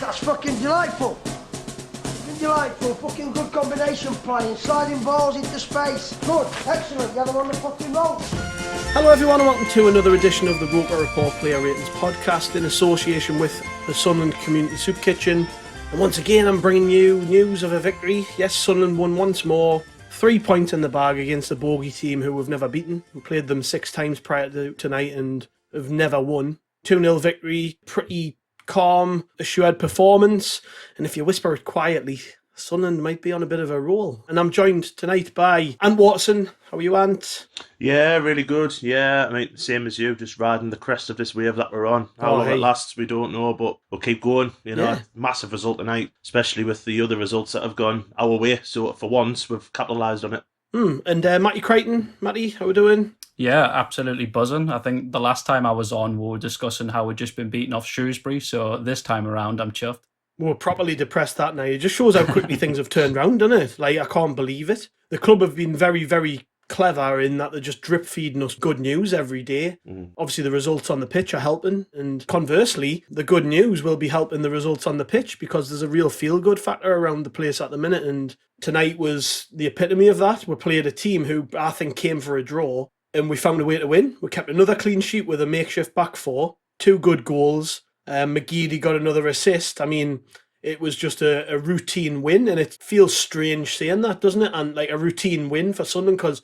That's fucking delightful. Fucking delightful. Fucking good combination playing, sliding balls into space. Good, excellent. Get them on the fucking roll. Hello everyone and welcome to another edition of the ROKER Report Player Ratings podcast in association with the Sunderland Community Soup Kitchen. And once again I'm bringing you news of a victory. Yes, Sunderland won once more. 3 points in the bag against the bogey team who we've never beaten. We played them 6 times prior to tonight and have never won. 2-0 victory, pretty calm, assured performance. And if you whisper it quietly, Sunderland might be on a bit of a roll. And I'm joined tonight by Ant Watson. How are you, Ant? Yeah, really good. Yeah, I mean, same as you, just riding the crest of this wave that we're on. How long it lasts, we don't know, but we'll keep going. You know, Yeah. Massive result tonight, especially with the other results that have gone our way. So for once, we've capitalised on it. And Matty Crichton. Matty, how we doing? Yeah, absolutely buzzing. I think the last time I was on, we were discussing how we'd just been beaten off Shrewsbury, so this time around, I'm chuffed. We're properly depressed that now. It just shows how quickly things have turned round, doesn't it? Like, I can't believe it. The club have been very, very clever in that they're just drip feeding us good news every day. Obviously, the results on the pitch are helping, and conversely, the good news will be helping the results on the pitch because there's a real feel-good factor around the place at the minute, and tonight was the epitome of that. We played a team who I think came for a draw, and we found a way to win. We kept another clean sheet with a makeshift back four, 2 good goals. McGeady got another assist. I mean, it was just a routine win, and it feels strange saying that, doesn't it? And like a routine win for Sunderland, because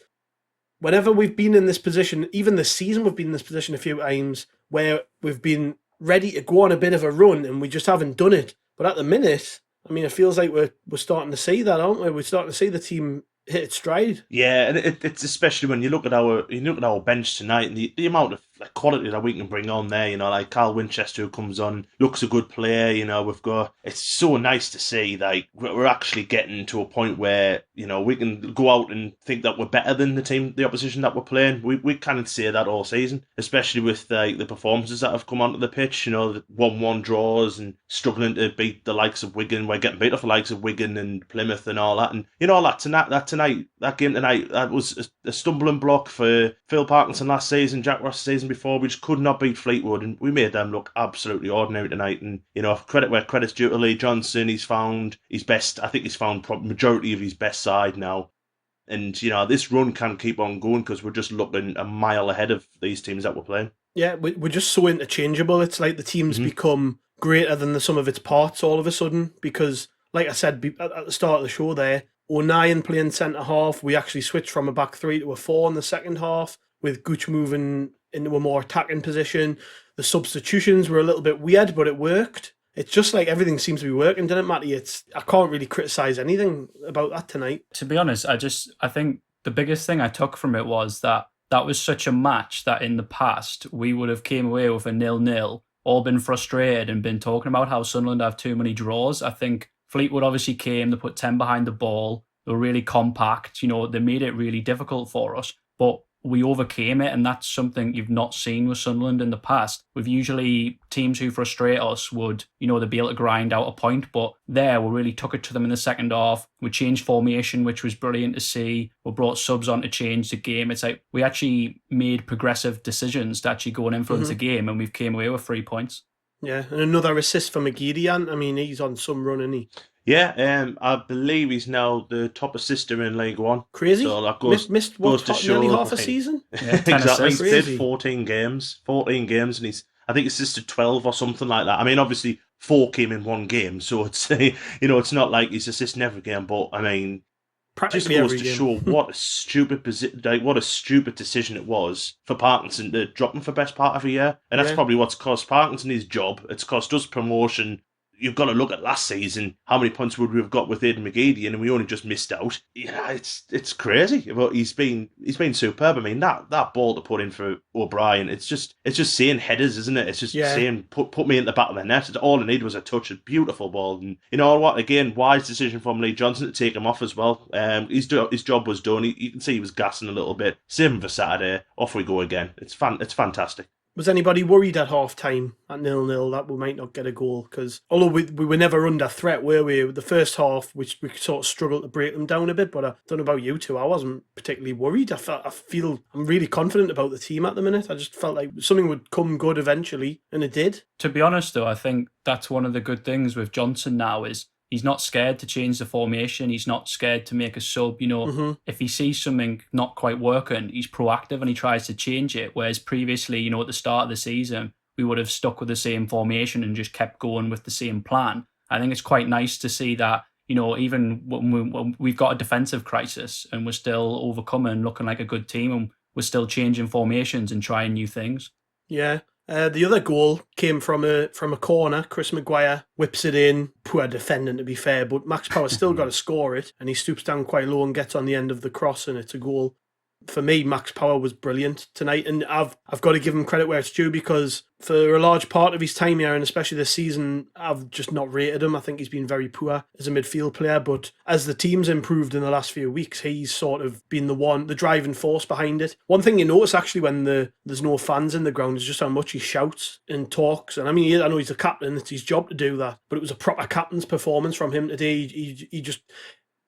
whenever we've been in this position, even this season we've been in this position a few times where we've been ready to go on a bit of a run and we just haven't done it. But at the minute, I mean, it feels like we're starting to see that, aren't we? We're starting to see the team hit its stride. Yeah, and it's especially when you look at our bench tonight and the amount of quality that we can bring on there. You know, like Carl Winchester who comes on, looks a good player. You know, it's so nice to see like we're actually getting to a point where you know we can go out and think that we're better than the opposition that we're playing. We can't say that all season, especially with the performances that have come onto the pitch. You know, the 1-1 draws and struggling to beat the likes of Wigan. We're getting beat off the likes of Wigan and Plymouth and all that. And you know that game tonight, that was a stumbling block for Phil Parkinson last season, Jack Ross season before. We just could not beat Fleetwood, and we made them look absolutely ordinary tonight. And you know, credit where credit's due to Lee Johnson. He's found his best. I think he's found probably majority of his best side now. And you know, this run can keep on going because we're just looking a mile ahead of these teams that we're playing. Yeah, we're just so interchangeable. It's like the team's become greater than the sum of its parts all of a sudden. Because, like I said at the start of the show there, O'Nien playing centre-half. We actually switched from a back 3 to a 4 in the second half, with Gooch moving into a more attacking position. The substitutions were a little bit weird, but it worked. It's just like everything seems to be working, doesn't it, Matty? I can't really criticise anything about that tonight. To be honest, I think the biggest thing I took from it was that was such a match that in the past we would have came away with a 0-0, all been frustrated and been talking about how Sunderland have too many draws. I think Fleetwood obviously came, they put 10 behind the ball, they were really compact, you know, they made it really difficult for us, but we overcame it, and that's something you've not seen with Sunderland in the past. With usually teams who frustrate us would, you know, they'd be able to grind out a point, but there we really took it to them in the second half. We changed formation, which was brilliant to see. We brought subs on to change the game. It's like we actually made progressive decisions to actually go and influence the game, and we've came away with 3 points. Yeah, and another assist for McGeady. I mean, he's on some run, isn't he? Yeah, I believe he's now the top assister in League One. Crazy. So that goes to show nearly half a season. Yeah, exactly. He Crazy. did 14 games, and I think assisted 12 or something like that. I mean, obviously 4 came in one game, so it's it's not like he's assisting every game. But I mean, Practically just goes every to game. show what a stupid decision it was for Parkinson to drop him for best part of a year, and that's probably what's cost Parkinson his job. It's cost us promotion. You've got to look at last season. How many points would we have got with Aidan McGeady, and we only just missed out? Yeah, it's crazy. But he's been superb. I mean, that ball to put in for O'Brien, it's just seeing headers, isn't it? It's just saying put me in the back of the net. All I needed was a touch, a beautiful ball. And you know what? Again, wise decision from Lee Johnson to take him off as well. His job was done. You can see he was gassing a little bit. Same for Saturday. Off we go again. It's fantastic. Was anybody worried at half-time at 0-0 that we might not get a goal? Because although we were never under threat, were we? The first half, which we sort of struggled to break them down a bit, but I don't know about you two. I wasn't particularly worried. I feel I'm really confident about the team at the minute. I just felt like something would come good eventually, and it did. To be honest, though, I think that's one of the good things with Johnson now is he's not scared to change the formation. He's not scared to make a sub. If he sees something not quite working, he's proactive and he tries to change it. Whereas previously, at the start of the season, we would have stuck with the same formation and just kept going with the same plan. I think it's quite nice to see that, even when we've got a defensive crisis and we're still overcoming, looking like a good team, and we're still changing formations and trying new things. Yeah. The other goal came from a corner. Chris Maguire whips it in. Poor defending, to be fair, but Max Power still got to score it, and he stoops down quite low and gets on the end of the cross, and it's a goal. For me, Max Power was brilliant tonight, and I've got to give him credit where it's due, because for a large part of his time here, and especially this season, I've just not rated him. I think he's been very poor as a midfield player, but as the team's improved in the last few weeks, he's sort of been the driving force behind it. One thing you notice actually when there's no fans in the ground is just how much he shouts and talks. And I mean, I know he's a captain, it's his job to do that, but it was a proper captain's performance from him today. He just...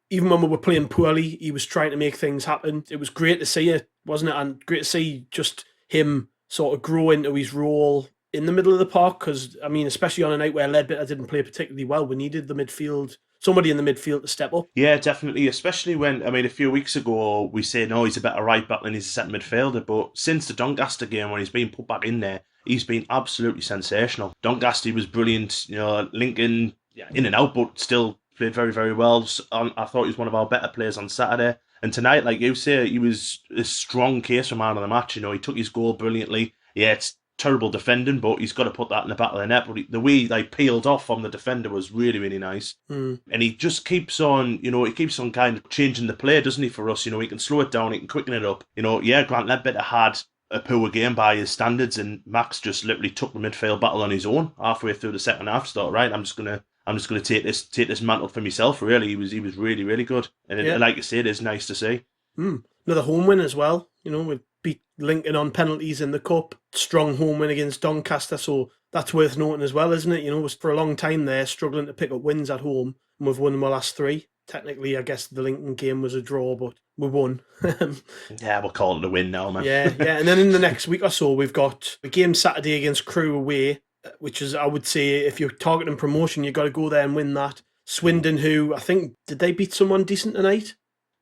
Even when we were playing poorly, he was trying to make things happen. It was great to see it, wasn't it? And great to see just him sort of grow into his role in the middle of the park. Because, I mean, especially on a night where Ledbetter didn't play particularly well, we needed the midfield, somebody in the midfield to step up. Yeah, definitely. Especially when, a few weeks ago, we said, no, he's a better right back than he's a centre midfielder. But since the Doncaster game, when he's been put back in there, he's been absolutely sensational. Doncaster was brilliant. Lincoln, in and out, but still played very, very well. I thought he was one of our better players on Saturday. And tonight, like you say, he was a strong case for man of the match. He took his goal brilliantly. Yeah, it's terrible defending, but he's got to put that in the back of the net. But the way he peeled off from the defender was really, really nice. And he just keeps on, kind of changing the play, doesn't he, for us? He can slow it down, he can quicken it up. Grant Ledbetter had a poor game by his standards, and Max just literally took the midfield battle on his own halfway through the second half. Thought, right, I'm just gonna take this mantle for myself. Really, he was really, really good, and like you said, it's nice to see. Another home win as well. We beat Lincoln on penalties in the cup. Strong home win against Doncaster, so that's worth noting as well, isn't it? Was for a long time there struggling to pick up wins at home, and we've won the last 3. Technically, I guess the Lincoln game was a draw, but we won. Yeah, we'll call it a win now, man. Yeah. And then in the next week or so, we've got a game Saturday against Crewe away, which is, I would say, if you're targeting promotion, you've got to go there and win that. Swindon, who I think, did they beat someone decent tonight?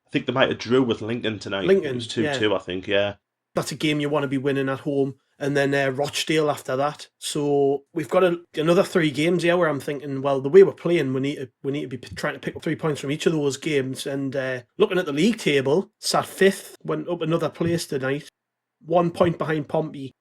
I think they might have drew with Lincoln tonight. It was 2-2, I think, yeah. That's a game you want to be winning at home. And then Rochdale after that. So we've got another 3 games here where I'm thinking, well, the way we're playing, we need to be trying to pick up 3 points from each of those games. And looking at the league table, sat 5th, went up another place tonight, 1 point behind Pompey.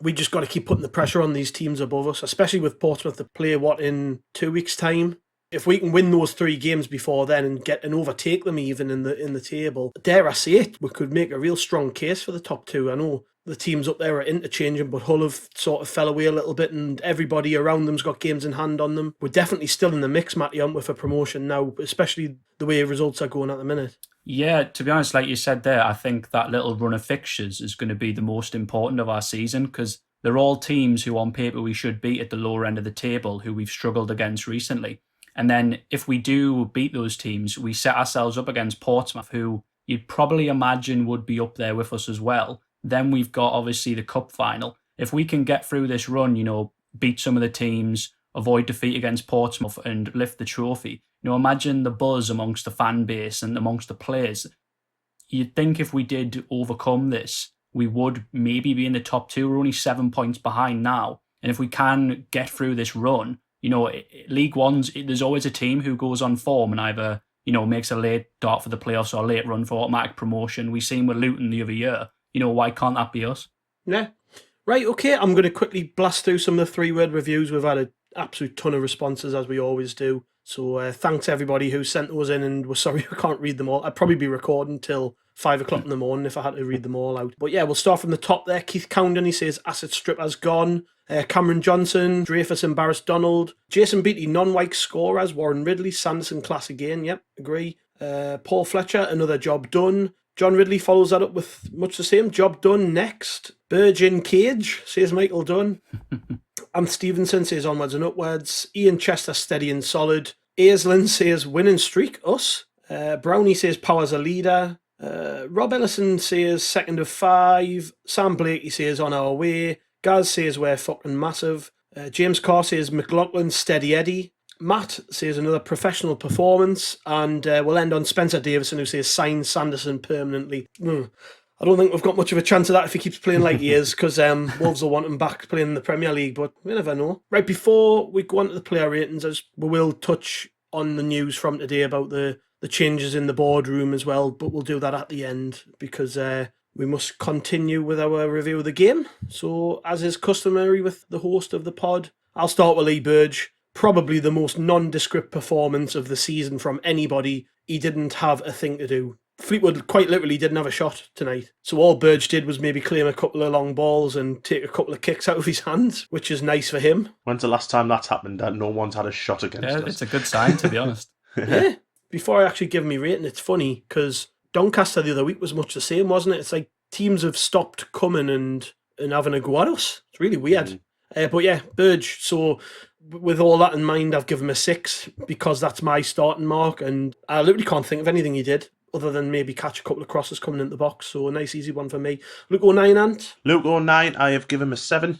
We just got to keep putting the pressure on these teams above us, especially with Portsmouth to play, in 2 weeks' time. If we can win those 3 games before then and overtake them even in the table, dare I say it, we could make a real strong case for the top 2. I know the teams up there are interchanging, but Hull have sort of fell away a little bit, and everybody around them's got games in hand on them. We're definitely still in the mix, Matty, aren't we, for promotion now, especially the way results are going at the minute. Yeah, to be honest, like you said there, I think that little run of fixtures is going to be the most important of our season, because they're all teams who on paper we should beat at the lower end of the table, who we've struggled against recently. And then if we do beat those teams, we set ourselves up against Portsmouth, who you'd probably imagine would be up there with us as well. Then we've got, obviously, the cup final. If we can get through this run, beat some of the teams, avoid defeat against Portsmouth and lift the trophy, imagine the buzz amongst the fan base and amongst the players. You'd think if we did overcome this, we would maybe be in the top 2. We're only 7 points behind now. And if we can get through this run, League One's, there's always a team who goes on form and either, makes a late dart for the playoffs or a late run for automatic promotion. We've seen with Luton the other year. Why can't that be us? Yeah. Right, okay, I'm going to quickly blast through some of the 3-word reviews. We've had an absolute ton of responses, as we always do. So thanks everybody who sent those in, and we're sorry I can't read them all. I'd probably be recording till 5 o'clock in the morning if I had to read them all out. But yeah, we'll start from the top there. Keith Cowden, he says, Asset Strip has gone. Cameron Johnson, Dreyfus embarrassed Donald. Jason Beattie, non-white scorers. Warren Ridley, Sanderson class again. Yep, agree. Paul Fletcher, another job done. John Ridley follows that up with much the same. Job done. Next. Burge in cage, says Michael Dunn. Ant Stevenson says onwards and upwards. Ian Chester steady and solid. Aislinn says winning streak, us. Brownie says power's a leader. Rob Ellison says 2nd of 5. Sam Blakey says on our way. Gaz says we're fucking massive. James Carr says McLaughlin steady Eddie. Matt says another professional performance. And we'll end on Spencer Davison, who says sign Sanderson permanently. I don't think we've got much of a chance of that if he keeps playing like he is, because Wolves will want him back playing in the Premier League, but we never know. Right, before we go on to the player ratings, we will touch on the news from today about the changes in the boardroom as well, but we'll do that at the end, because we must continue with our review of the game. So, as is customary with the host of the pod, I'll start with Lee Burge. Probably the most nondescript performance of the season from anybody. He didn't have a thing to do. Fleetwood quite literally didn't have a shot tonight. So all Burge did was maybe claim a couple of long balls and take a couple of kicks out of his hands, which is nice for him. When's the last time that's happened that no one's had a shot against us? It's a good sign, to be honest. Yeah. Before I actually give me rating, it's funny because Doncaster the other week was much the same, wasn't it? It's like teams have stopped coming and having a go at us. It's really weird. But yeah, Burge. So with all that in mind, I've given him a 6 because that's my starting mark, and I literally can't think of anything he did other than maybe catch a couple of crosses coming into the box. So a nice, easy one for me. Luke O'Nien, Ant? Luke O'Nien, I have given him a 7.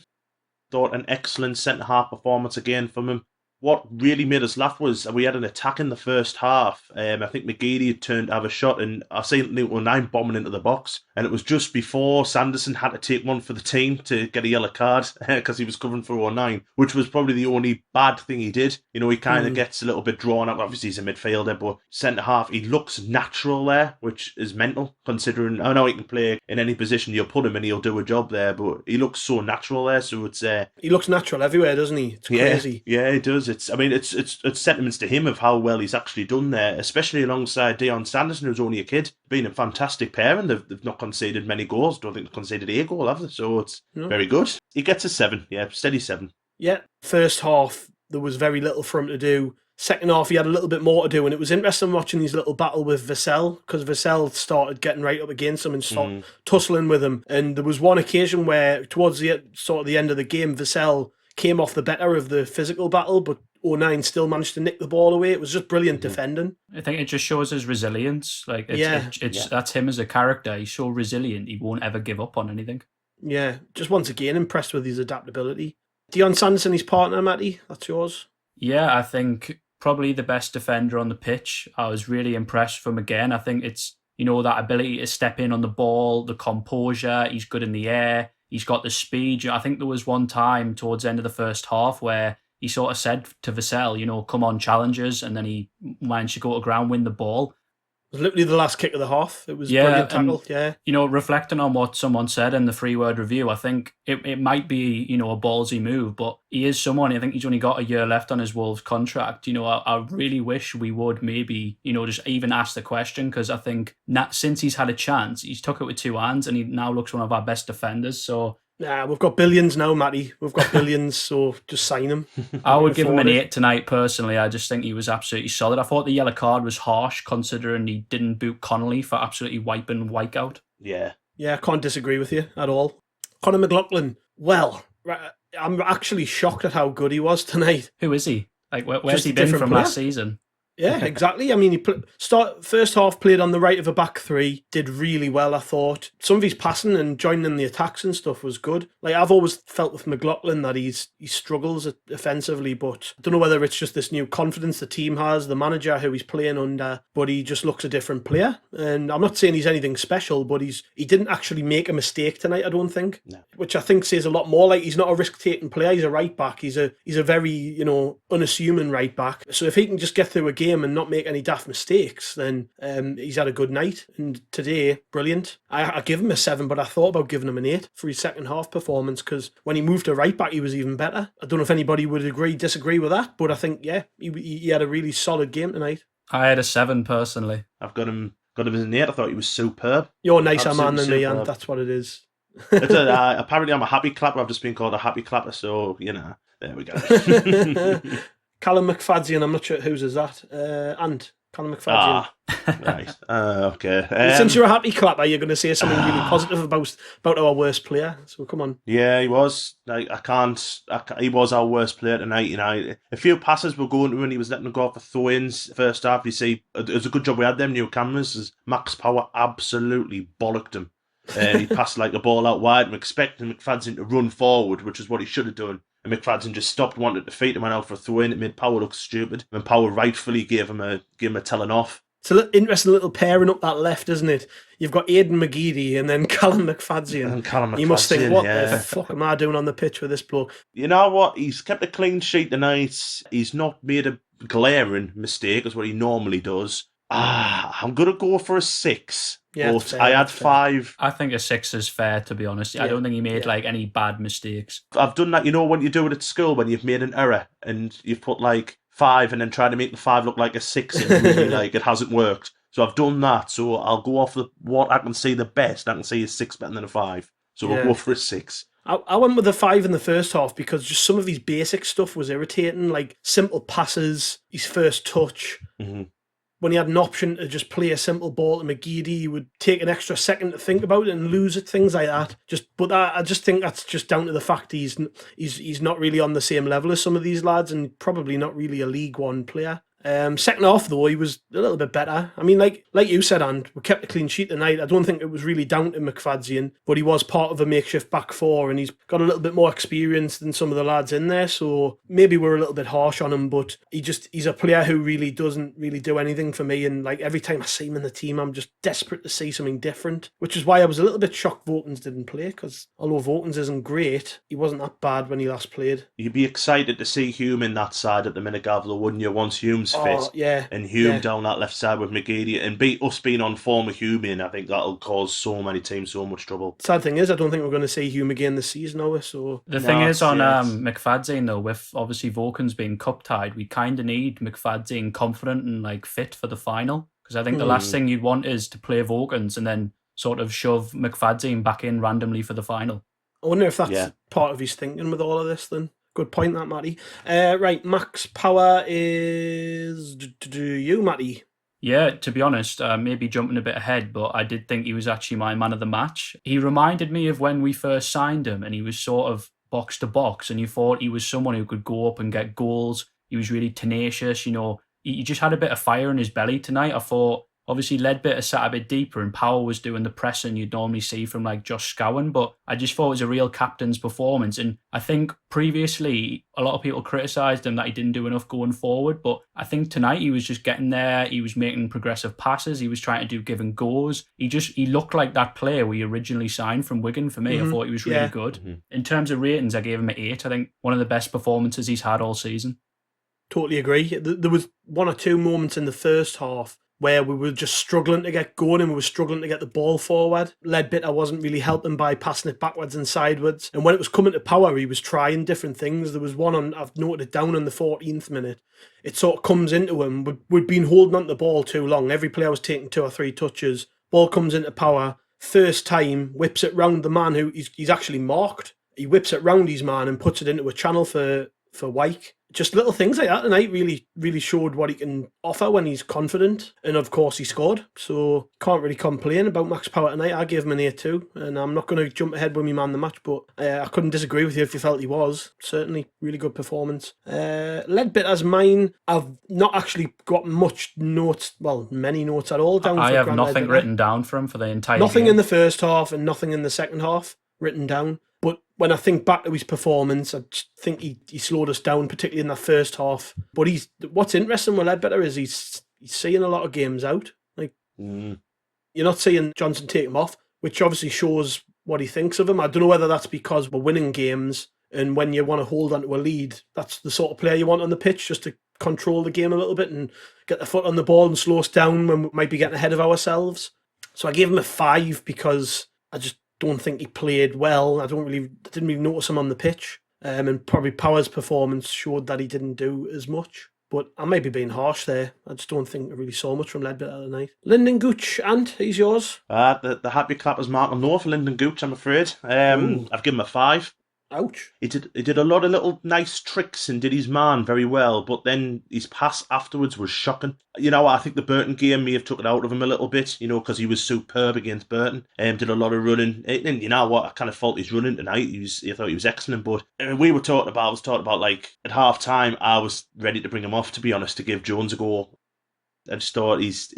Thought an excellent centre-half performance again from him. What really made us laugh was we had an attack in the first half. I think McGeady had turned to have a shot, and I seen Luke O'Nien bombing into the box. And it was just before Sanderson had to take one for the team to get a yellow card because he was covering for O'Nien, which was probably the only bad thing he did. You know, he kind of gets a little bit drawn up. Obviously, he's a midfielder, but centre-half, he looks natural there, which is mental, considering I know he can play in any position you'll put him and he'll do a job there, but he looks so natural there, so it's... he looks natural everywhere, doesn't he? It's crazy. Yeah, he does. It's sentiments to him of how well he's actually done there, especially alongside Dion Sanderson, who's only a kid. Been a fantastic pair, and they've not conceded many goals. Don't think they've conceded a goal, have they? So it's very good. He gets a 7, steady 7. Yeah, first half, there was very little for him to do. Second half, he had a little bit more to do, and it was interesting watching his little battle with Vassell, because Vassell started getting right up against him and started tussling with him. And there was one occasion where, towards the end of the game, Vassell came off the better of the physical battle, but O'Nien still managed to nick the ball away. It was just brilliant defending. I think it just shows his resilience. That's him as a character. He's so resilient. He won't ever give up on anything. Yeah, just once again impressed with his adaptability. Dion Sanderson, his partner, Matty, that's yours. Yeah, I think probably the best defender on the pitch. I was really impressed with him again. I think it's, that ability to step in on the ball, the composure. He's good in the air. He's got the speed. I think there was one time towards the end of the first half where he sort of said to Vassell, come on, challengers, and then he managed to go to ground, win the ball. It was literally the last kick of the half. It was brilliant tackle, reflecting on what someone said in the 3-word review, I think it might be, a ballsy move, but he is someone, I think he's only got a year left on his Wolves contract. I really wish we would maybe, just even ask the question, because I think since he's had a chance, he's took it with 2 hands, and he now looks one of our best defenders, so... Nah, we've got billions now, Matty. We've got billions, so just sign him. I would give him an 8 tonight, personally. I just think he was absolutely solid. I thought the yellow card was harsh, considering he didn't boot Connolly for absolutely wiping Wyke out. Yeah. Yeah, I can't disagree with you at all. Conor McLaughlin, well, I'm actually shocked at how good he was tonight. Who is he? Like, where's he been from last season? Yeah, exactly. I mean, he first half played on the right of a back 3, did really well, I thought. Some of his passing and joining in the attacks and stuff was good. Like, I've always felt with McLaughlin that he struggles offensively, but I don't know whether it's just this new confidence the team has, the manager who he's playing under, but he just looks a different player. And I'm not saying he's anything special, but he didn't actually make a mistake tonight, I don't think. No. Which I think says a lot more. Like, he's not a risk-taking player, he's a right back. He's a very, unassuming right back. So if he can just get through a game and not make any daft mistakes, then he's had a good night. And today, brilliant. I give him a 7, but I thought about giving him an 8 for his second half performance, because when he moved to right back, he was even better. I don't know if anybody would disagree with that, but I think, he had a really solid game tonight. I had a 7 personally. I've got him as an 8. I thought he was superb. You're a nicer man than me, and that's what it is. Apparently I'm a happy clapper. I've just been called a happy clapper, so, there we go. Callum McFadzean, I'm not sure whose is that. And Callum McFadden. Ah, right. Okay. Since you're a happy clapper, you're going to say something really positive about our worst player. So come on. Yeah, he was. He was our worst player tonight. A few passes were going to him, and he was letting them go off for throw-ins first half. You see, it was a good job we had them new cameras. As Max Power absolutely bollocked him. He passed like a ball out wide. I'm expecting McFadden to run forward, which is what he should have done. And McFadden just stopped, wanted to feet, and went out for a throw-in. It made Power look stupid. And Power rightfully gave him a telling off. It's an interesting little pairing up that left, isn't it? You've got Aidan McGeady and then Callum McFadden. You must think, what the fuck am I doing on the pitch with this bloke? You know what? He's kept a clean sheet tonight. He's not made a glaring mistake, as what he normally does. I'm going to go for a 6. Yeah, but I had 5. I think a 6 is fair, to be honest. I don't think he made like any bad mistakes. I've done that, when you do it at school, when you've made an error and you've put like 5 and then try to make the 5 look like a 6 and really like it hasn't worked. So I've done that. So I'll go off what I can see the best. I can see a 6 better than a 5. So we'll go for a 6. I went with a 5 in the first half because just some of his basic stuff was irritating, like simple passes, his first touch. Mm-hmm. When he had an option to just play a simple ball to McGeady, he would take an extra second to think about it and lose it, things like that. I just think that's just down to the fact he's not really on the same level as some of these lads and probably not really a League One player. Second half, though, he was a little bit better. I mean, like you said, and we kept a clean sheet tonight. I don't think it was really down to McFadden, but he was part of a makeshift back four, and he's got a little bit more experience than some of the lads in there. So maybe we're a little bit harsh on him, but he's a player who really doesn't really do anything for me. And like every time I see him in the team, I'm just desperate to see something different, which is why I was a little bit shocked Vokins didn't play, because although Vokins isn't great, he wasn't that bad when he last played. You'd be excited to see Hume in that side at the minute, Gavlo, wouldn't you, once Hume's fit? Yeah. And Hume down that left side with McGeady, and us being on form with Hume in, I think that'll cause so many teams so much trouble. Sad thing is, I don't think we're going to see Hume again this season, are we? So the thing is on McFadden though, with obviously Vokins being cup tied, we kind of need McFadden confident and like fit for the final, because I think the last thing you'd want is to play Vokins and then sort of shove McFadden back in randomly for the final. I wonder if that's part of his thinking with all of this then. Good point, that, Matty. Right, Max Power is you, Matty. Yeah, to be honest, maybe jumping a bit ahead, but I did think he was actually my man of the match. He reminded me of when we first signed him, and he was sort of box to box, and you thought he was someone who could go up and get goals. He was really tenacious, he just had a bit of fire in his belly tonight. I thought, obviously, Ledbetter sat a bit deeper and Power was doing the pressing you'd normally see from like Josh Scowen, but I just thought it was a real captain's performance. And I think previously a lot of people criticised him that he didn't do enough going forward, but I think tonight he was just getting there. He was making progressive passes. He was trying to do give and goes. He looked like that player we originally signed from Wigan for me. I thought he was really good. In terms of ratings, I gave him an 8. I think one of the best performances he's had all season. Totally agree. There was one or two moments in the first half where we were just struggling to get going and we were struggling to get the ball forward. Ledbetter wasn't really helping by passing it backwards and sideways. And when it was coming to Power, he was trying different things. There was one I've noted it down on the 14th minute. It sort of comes into him. We'd been holding on to the ball too long. Every player was taking 2 or 3 touches. Ball comes into Power. First time, whips it round the man who he's actually marked. He whips it round his man and puts it into a channel for Wyke. Just little things like that tonight really showed what he can offer when he's confident. And of course he scored. So can't really complain about Max Power tonight. I gave him an 8 too. And I'm not going to jump ahead with me man the match, but I couldn't disagree with you if you felt he was. Certainly really good performance. Ledbetter's mine. I've not actually got many notes at all down. I have nothing written down for him for the entire Nothing game. in the first half and nothing in the second half written down. But when I think back to his performance, I just think he slowed us down, particularly in that first half. But what's interesting with Ledbetter is he's seeing a lot of games out. Like you're not seeing Johnson take him off, which obviously shows what he thinks of him. I don't know whether that's because we're winning games, and when you want to hold onto a lead, that's the sort of player you want on the pitch, just to control the game a little bit and get the foot on the ball and slow us down when we might be getting ahead of ourselves. So I gave him a 5 because I just don't think he played well. I didn't really notice him on the pitch. And probably Power's performance showed that he didn't do as much. But I may be being harsh there. I just don't think I really saw much from Ledbetter tonight. Lyndon Gooch, Ant, he's yours. The happy clappers mark on no for Lyndon Gooch, I'm afraid. I've given him a 5. Ouch. He did a lot of little nice tricks and did his man very well, but then his pass afterwards was shocking. You know, I think the Burton game may have took it out of him a little bit, you know, because he was superb against Burton. Did a lot of running. And you know what? I kind of fault his running tonight. I thought he was excellent, but I was talking about like at half time, I was ready to bring him off, to be honest, to give Jones a go. I just thought he's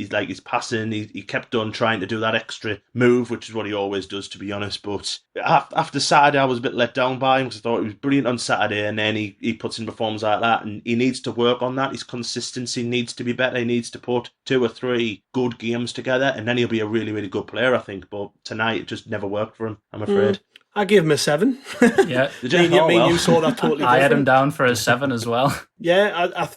passing. He kept on trying to do that extra move, which is what he always does, to be honest. But after Saturday, I was a bit let down by him because I thought he was brilliant on Saturday, and then he puts in performances like that, and he needs to work on that. His consistency needs to be better. He needs to put 2 or 3 good games together, and then he'll be a really, really good player, I think. But tonight, it just never worked for him, I'm afraid. I gave him a 7. Yeah. Did you? You saw that totally different. I had him down for a 7 as well. Yeah,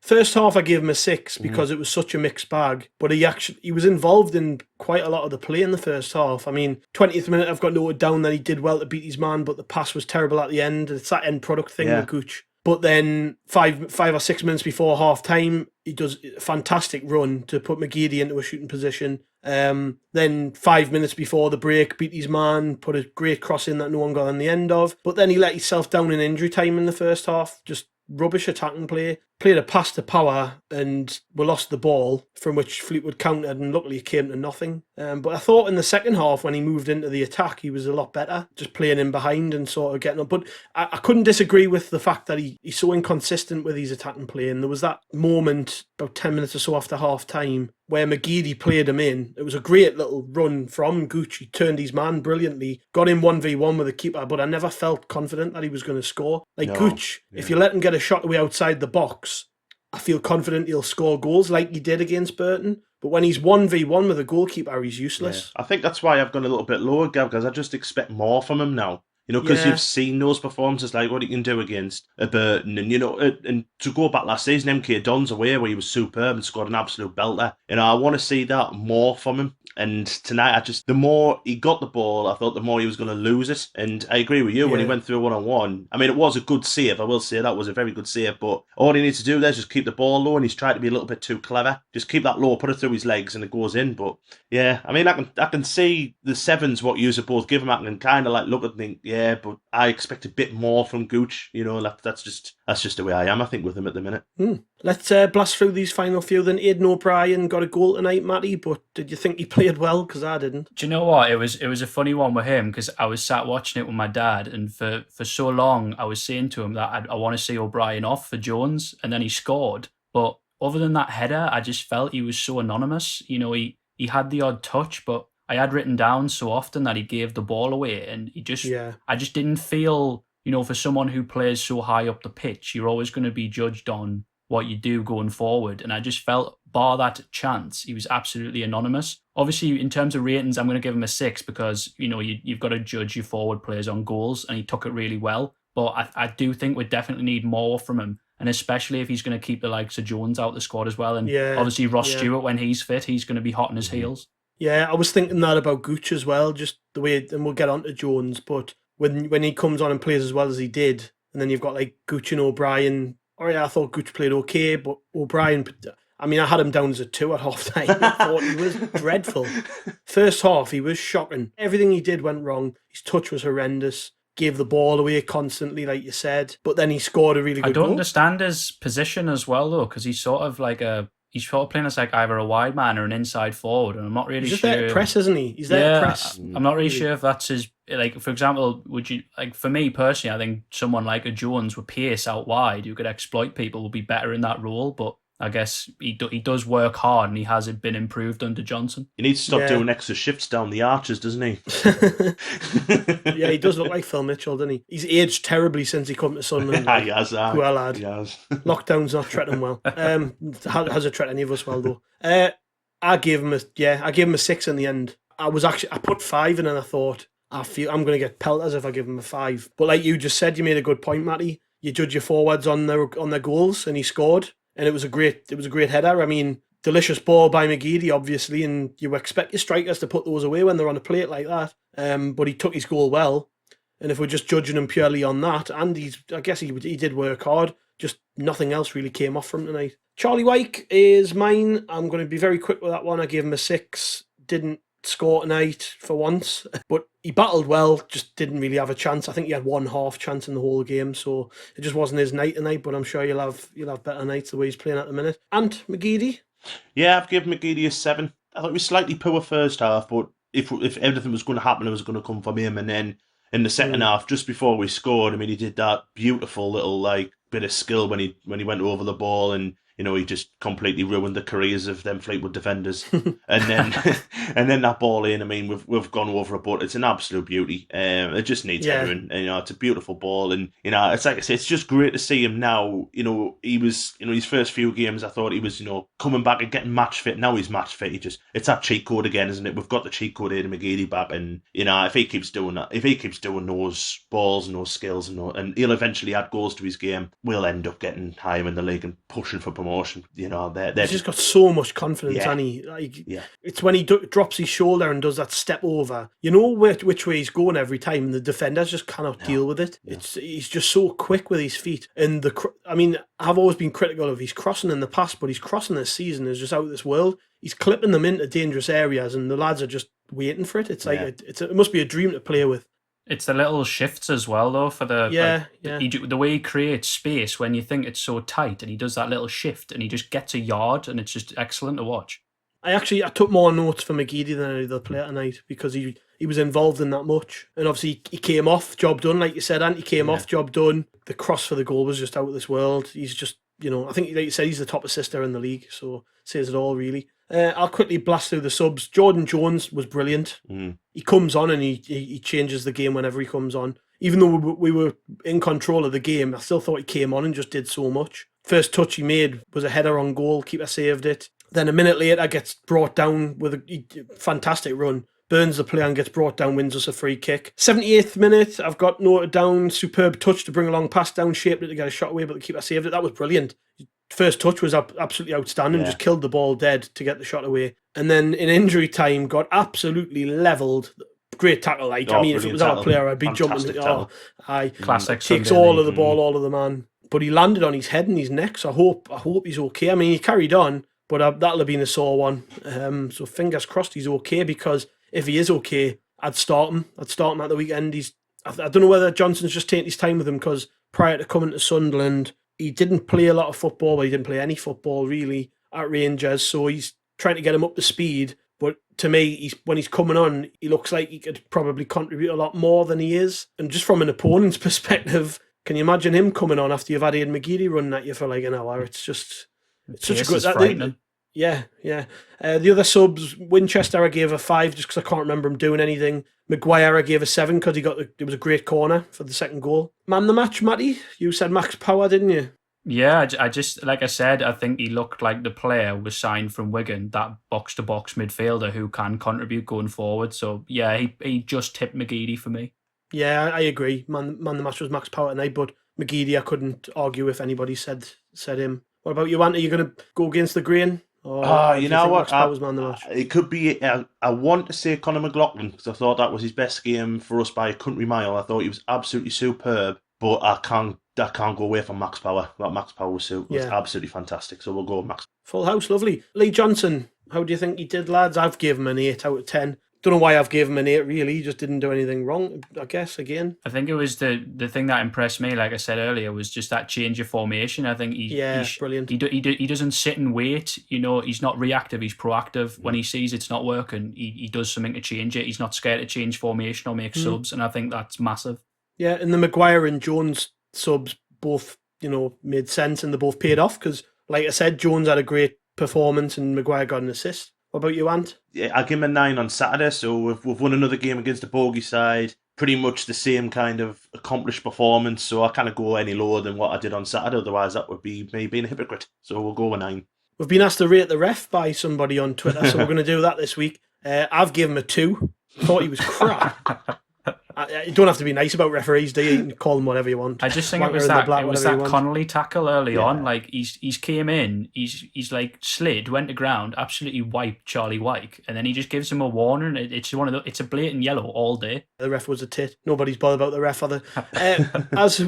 first half I gave him a 6 because it was such a mixed bag. But he was involved in quite a lot of the play in the first half. I mean, 20th minute I've got noted down that he did well to beat his man, but the pass was terrible at the end. It's that end product thing with Gooch. But then 5 or 6 minutes before half time, he does a fantastic run to put McGeady into a shooting position. Then 5 minutes before the break, beat his man, put a great cross in that no one got on the end of. But then he let himself down in injury time in the first half. Just rubbish attacking play. Played a pass to Power and we lost the ball, from which Fleetwood countered, and luckily it came to nothing. But I thought in the second half, when he moved into the attack, he was a lot better, just playing in behind and sort of getting up. But I couldn't disagree with the fact that he's so inconsistent with his attacking play. And there was that moment about 10 minutes or so after half time where McGeady played him in. It was a great little run from Gooch. He turned his man brilliantly, got him 1v1 with the keeper, but I never felt confident that he was going to score. Gooch, if you let him get a shot away outside the box, I feel confident he'll score goals like he did against Burton. But when he's 1v1 with a goalkeeper, he's useless. Yeah. I think that's why I've gone a little bit lower, Gav, because I just expect more from him now. You know, because you've seen those performances, like what he can do against Burton, and you know, and to go back last season, MK Dons away where he was superb and scored an absolute belter. You know, I want to see that more from him. And tonight, the more he got the ball, I thought the more he was going to lose it. And I agree with you when he went through 1-on-1. I mean, it was a good save. I will say that was a very good save. But all he needs to do there is just keep the ball low, and he's tried to be a little bit too clever. Just keep that low, put it through his legs, and it goes in. But yeah, I mean, I can see the 7s what you both give him. I can kind of like look and think, yeah, but I expect a bit more from Gooch. You know, that's just the way I am, I think, with him at the minute. Let's blast through these final few. Then Aidan O'Brien got a goal tonight, Matty, but did you think he played well? Because I didn't. Do you know what? It was a funny one with him because I was sat watching it with my dad, and for so long I was saying to him that I want to see O'Brien off for Jones, and then he scored. But other than that header, I just felt he was so anonymous. You know, he had the odd touch, but I had written down so often that he gave the ball away, and I just didn't feel, you know, for someone who plays so high up the pitch, you're always going to be judged on what you do going forward. And I just felt, bar that chance, he was absolutely anonymous. Obviously, in terms of ratings, I'm going to give him a 6 because, you know, you've got to judge your forward players on goals, and he took it really well. But I do think we definitely need more from him, and especially if he's going to keep the likes of Jones out the squad as well. And obviously Ross Stewart, when he's fit, he's going to be hot on his heels. Yeah, I was thinking that about Gooch as well, just the way, and we'll get on to Jones, but when he comes on and plays as well as he did, and then you've got like Gooch and O'Brien. I thought Gooch played okay, but O'Brien, I mean, I had him down as a 2 at half time. I thought he was dreadful. First half, he was shocking. Everything he did went wrong. His touch was horrendous. Gave the ball away constantly, like you said. But then he scored a really good goal. I don't understand his position as well, though, because he's sort of playing as like either a wide man or an inside forward, and I'm not really sure. He's there to press, isn't he? He's there to press. I'm not really sure if that's his. Like, for example, would you, like, for me personally, I think someone like a Jones with pace out wide who could exploit people would be better in that role, but I guess he does work hard, and he has been improved under Johnson. He needs to stop doing extra shifts down the arches, doesn't he? Yeah, he does look like Phil Mitchell, doesn't he? He's aged terribly since he come to Sunderland. He has. Well, lad. He has. Lockdown's not treating him well. Has it treated any of us well, though? I gave him a 6 in the end. I put 5 in, and I thought, I'm going to get pelters if I give him a 5. But like you just said, you made a good point, Matty. You judge your forwards on their goals, and he scored. And it was a great header. I mean, delicious ball by McGeady, obviously, and you expect your strikers to put those away when they're on a plate like that. But he took his goal well. And if we're just judging him purely on that, and I guess he did work hard, just nothing else really came off from tonight. Charlie Wyke is mine. I'm going to be very quick with that one. I gave him a 6. Didn't score tonight for once, but he battled well, just didn't really have a chance. I think he had one half chance in the whole game, so it just wasn't his night tonight, but I'm sure you'll have better nights the way he's playing at the minute. And McGeady? Yeah, I've given McGeady a 7. I thought he was slightly poor first half, but if everything was going to happen, it was going to come from him. And then in the second half, just before we scored, I mean, he did that beautiful little bit of skill when he went over the ball, and he just completely ruined the careers of them Fleetwood defenders. and then that ball in, I mean, we've gone over it, but it's an absolute beauty. It just needs headering. It's a beautiful ball, and it's like I say, it's just great to see him now. He was, his first few games, I thought he was, coming back and getting match fit. Now he's match fit. It's that cheat code again, isn't it? We've got the cheat code Aidan McGeady back, and if he keeps doing that, if he keeps doing those balls and those skills, and he'll eventually add goals to his game, we'll end up getting higher in the league and pushing for promotion. He's just got so much confidence, and it's when he drops his shoulder and does that step over. Which way he's going every time, and the defenders just cannot deal with it. Yeah. He's just so quick with his feet, and I've always been critical of his crossing in the past, but his crossing this season is just out of this world. He's clipping them into dangerous areas, and the lads are just waiting for it. It's like it must be a dream to play with. It's the little shifts as well, though, for the way he creates space when you think it's so tight, and he does that little shift, and he just gets a yard, and it's just excellent to watch. I took more notes for McGeady than any other player tonight, because he was involved in that much, and obviously he came off, job done, like you said, Ant. He came off, job done. The cross for the goal was just out of this world. He's just, I think, like you said, he's the top assister in the league, so says it all, really. I'll quickly blast through the subs. Jordan Jones was brilliant. He comes on and he changes the game whenever he comes on. Even though we were in control of the game, I still thought he came on and just did so much. First touch he made was a header on goal. Keeper saved it. Then a minute later gets brought down with a fantastic run. Burns the play and gets brought down, wins us a free kick. 78th minute, I've got noted down, superb touch to bring a long pass down, shaped it to get a shot away, but the keeper saved it. That was brilliant. First touch was absolutely outstanding, just killed the ball dead to get the shot away. And then in injury time, got absolutely levelled. Great tackle, if it was our player, I'd be jumping. Classic. Takes all of the ball, all of the man. But he landed on his head and his neck, so I hope he's okay. I mean, he carried on, but that'll have been a sore one. So fingers crossed he's okay, because if he is okay, I'd start him. At the weekend. I don't know whether Johnson's just taking his time with him, because prior to coming to Sunderland, he didn't play a lot of football, but he didn't play any football really at Rangers, so he's trying to get him up to speed. But to me, when he's coming on, he looks like he could probably contribute a lot more than he is. And just from an opponent's perspective, can you imagine him coming on after you've had Aidan McGeady running at you for like an hour? It's such a good... frightening. Yeah. The other subs, Winchester I gave a 5 just because I can't remember him doing anything. Maguire I gave a 7 because it was a great corner for the second goal. Man the match, Matty? You said Max Power, didn't you? Yeah, I just, like I said, I think he looked like the player was signed from Wigan, that box-to-box midfielder who can contribute going forward. So, yeah, he just tipped McGeady for me. Yeah, I agree. Man the match was Max Power tonight, but McGeady, I couldn't argue if anybody said him. What about you, Ant? Are you going to go against the grain? You know what? Man the match? It could be. I want to say Conor McLaughlin, because I thought that was his best game for us by a country mile. I thought he was absolutely superb, but I can't go away from Max Power. That Max Power was absolutely fantastic. So we'll go with Max. Full house, lovely. Lee Johnson, how do you think he did, lads? I've given him an 8 out of 10. Don't know why I've given him an 8, really. He just didn't do anything wrong, I guess, again. I think it was the thing that impressed me, like I said earlier, was just that change of formation. I think he's brilliant. He doesn't sit and wait. He's not reactive, he's proactive. When he sees it's not working, he does something to change it. He's not scared to change formation or make subs, and I think that's massive. Yeah, and the Maguire and Jones subs both, made sense, and they both paid off, because, like I said, Jones had a great performance and Maguire got an assist. What about you, Ant? Yeah, I give him a 9 on Saturday, so we've won another game against the bogey side. Pretty much the same kind of accomplished performance, so I can't go any lower than what I did on Saturday, otherwise that would be me being a hypocrite. So we'll go with 9. We've been asked to rate the ref by somebody on Twitter, so we're going to do that this week. I've given him a 2. Thought he was crap. You don't have to be nice about referees, do you? You can call them whatever you want. I just think it was that Connolly tackle early on. Like he's came in, he's like slid, went to ground, absolutely wiped Charlie Wyke, and then he just gives him a warning. It's a blatant yellow all day. The ref was a tit. Nobody's bothered about the ref, are they? As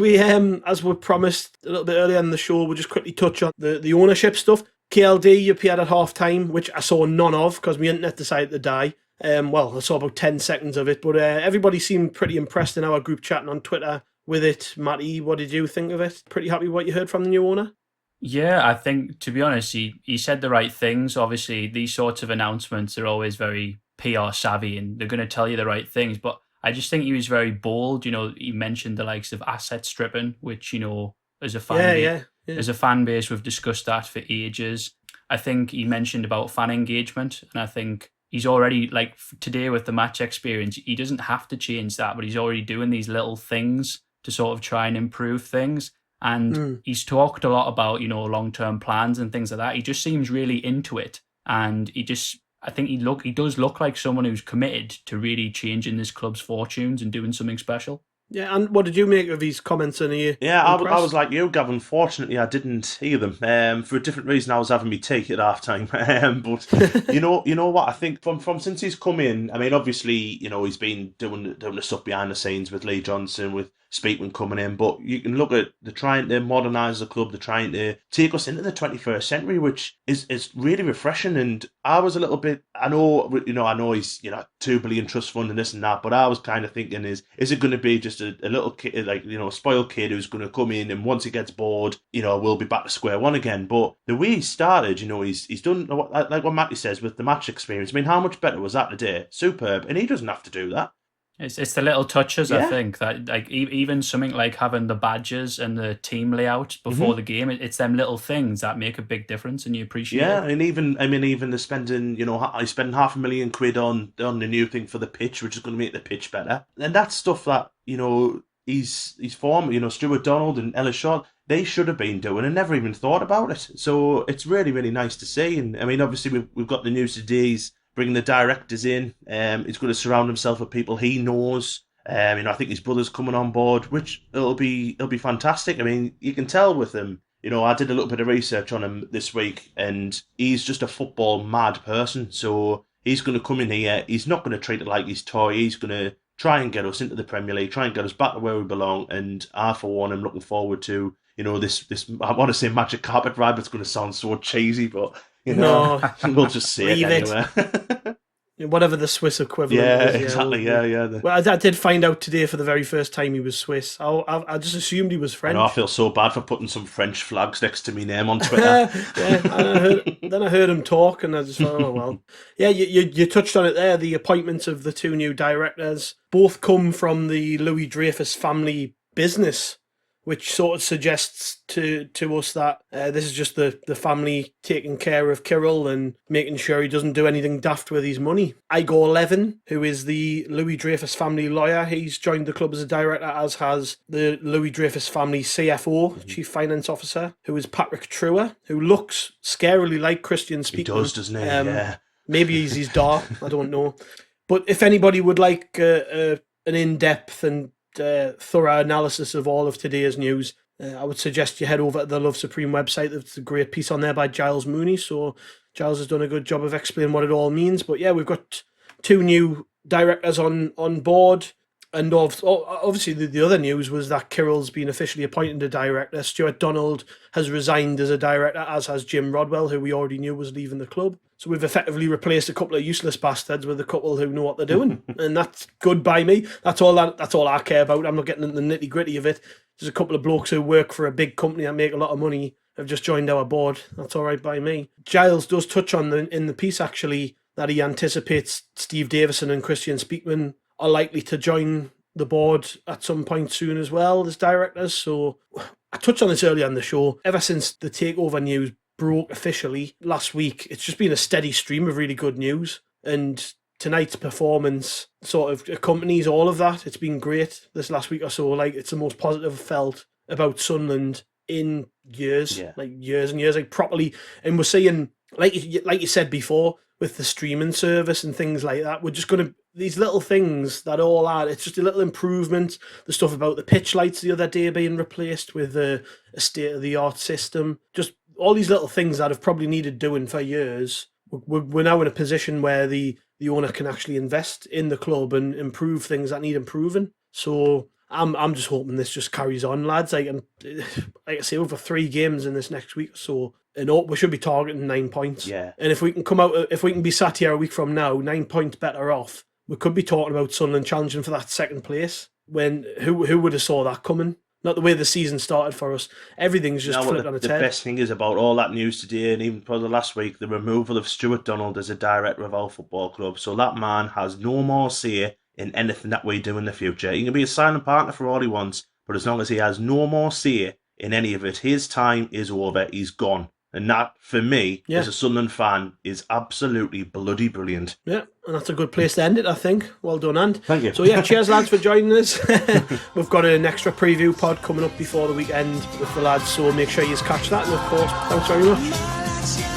we promised a little bit earlier in the show, we'll just quickly touch on the ownership stuff. KLD appeared at half time, which I saw none of because my internet decided to die. Well, I saw about 10 seconds of it, but everybody seemed pretty impressed in our group chatting on Twitter with it. Matty, what did you think of it? Pretty happy with what you heard from the new owner? Yeah, I think, to be honest, he said the right things. Obviously, these sorts of announcements are always very PR savvy and they're going to tell you the right things. But I just think he was very bold. He mentioned the likes of asset stripping, which, as a as a fan base, we've discussed that for ages. I think he mentioned about fan engagement, and I think he's already, like today with the match experience, he doesn't have to change that, but he's already doing these little things to sort of try and improve things. And he's talked a lot about, long-term plans and things like that. He just seems really into it. And I think he does look like someone who's committed to really changing this club's fortunes and doing something special. Yeah, and what did you make of his comments? And I was like you, Gavin. Fortunately, I didn't hear them. For a different reason, I was having me take at half time. But you know what? I think from since he's come in, I mean, obviously, he's been doing the stuff behind the scenes with Lee Johnson, with Speakman coming in. But you can look at they're trying to modernise the club. They're trying to take us into the 21st century, which is really refreshing. And I was a little bit. I know he's 2 billion trust fund and this and that. But I was kind of thinking, is it going to be just a little kid, like, a spoiled kid who's going to come in and once he gets bored, we'll be back to square one again. But the way he started, he's done, like what Matty says, with the match experience. I mean, how much better was that today? Superb. And he doesn't have to do that. It's the little touches, I think, that like even something like having the badges and the team layout before the game, it's them little things that make a big difference and you appreciate it. Yeah, and even they're spending, he's spending £500,000 on the new thing for the pitch, which is going to make the pitch better. And that's stuff that, he's former, Stuart Donald and Ellis Shaw, they should have been doing and never even thought about it. So it's really, really nice to see. And I mean, obviously we've got the news today. Bringing the directors in. He's going to surround himself with people he knows. I think his brother's coming on board, which it'll be fantastic. I mean, you can tell with him. I did a little bit of research on him this week, and he's just a football mad person. So he's going to come in here. He's not going to treat it like his toy. He's going to try and get us into the Premier League, try and get us back to where we belong. And I, for one, am looking forward to this. I want to say magic carpet ride, but it's going to sound so cheesy, but. No, we'll just see it anyway. Whatever the Swiss equivalent is. Yeah, exactly. Yeah. Well, I did find out today for the very first time he was Swiss. I just assumed he was French. I feel so bad for putting some French flags next to me name on Twitter. Then I heard him talk, and I just thought, oh well. Yeah, you touched on it there. The appointments of the 2 new directors both come from the Louis-Dreyfus family business, which sort of suggests to us that this is just the family taking care of Kyril and making sure he doesn't do anything daft with his money. Igor Levin, who is the Louis-Dreyfus family lawyer, he's joined the club as a director, as has the Louis-Dreyfus family CFO, Chief Finance Officer, who is Patrick Truer, who looks scarily like Christian Speakman. He does, doesn't he? Yeah. Maybe he's his dad, I don't know. But if anybody would like an in-depth and thorough analysis of all of today's news, I would suggest you head over to the Love Supreme website. There's a great piece on there by Giles Mooney, so Giles has done a good job of explaining what it all means. But yeah, we've got 2 new directors on board, and obviously the other news was that Kyril's been officially appointed a director. Stuart Donald has resigned as a director, as has Jim Rodwell, who we already knew was leaving the club. So we've effectively replaced a couple of useless bastards with a couple who know what they're doing, and that's good by me. That's all I care about. I'm not getting into the nitty gritty of it. There's a couple of blokes who work for a big company that make a lot of money have just joined our board. That's all right by me. Giles does touch on in the piece actually that he anticipates Steve Davison and Christian Speakman are likely to join the board at some point soon as well as directors. So I touched on this earlier on the show. Ever since the takeover news broke officially last week, it's just been a steady stream of really good news, and tonight's performance sort of accompanies all of that. It's been great this last week or so. Like, it's the most positive I've felt about Sunderland in years, like years and years, like properly. And we're seeing, like you said before, with the streaming service and things like that, we're just going to, these little things that all add, it's just a little improvement. The stuff about the pitch lights the other day being replaced with a state-of-the-art system, just all these little things that have probably needed doing for years. We're now in a position where the owner can actually invest in the club and improve things that need improving. So I'm just hoping this just carries on, lads. And like I say, over 3 games in this next week or so, and we should be targeting 9 points. Yeah. And if we can be sat here a week from now, 9 points better off, we could be talking about Sunderland challenging for that second place. When who would have saw that coming? Not the way the season started for us. Everything's just flipped on its head. The best thing is about all that news today, and even probably last week, the removal of Stuart Donald as a director of our football club. So that man has no more say in anything that we do in the future. He can be a silent partner for all he wants, but as long as he has no more say in any of it, his time is over. He's gone. And that, for me, as a Sunderland fan, is absolutely bloody brilliant. Yeah, and that's a good place to end it, I think. Well done, Ant. Thank you. So yeah, cheers, lads, for joining us. We've got an extra preview pod coming up before the weekend with the lads, so make sure you catch that. And of course, thanks very much.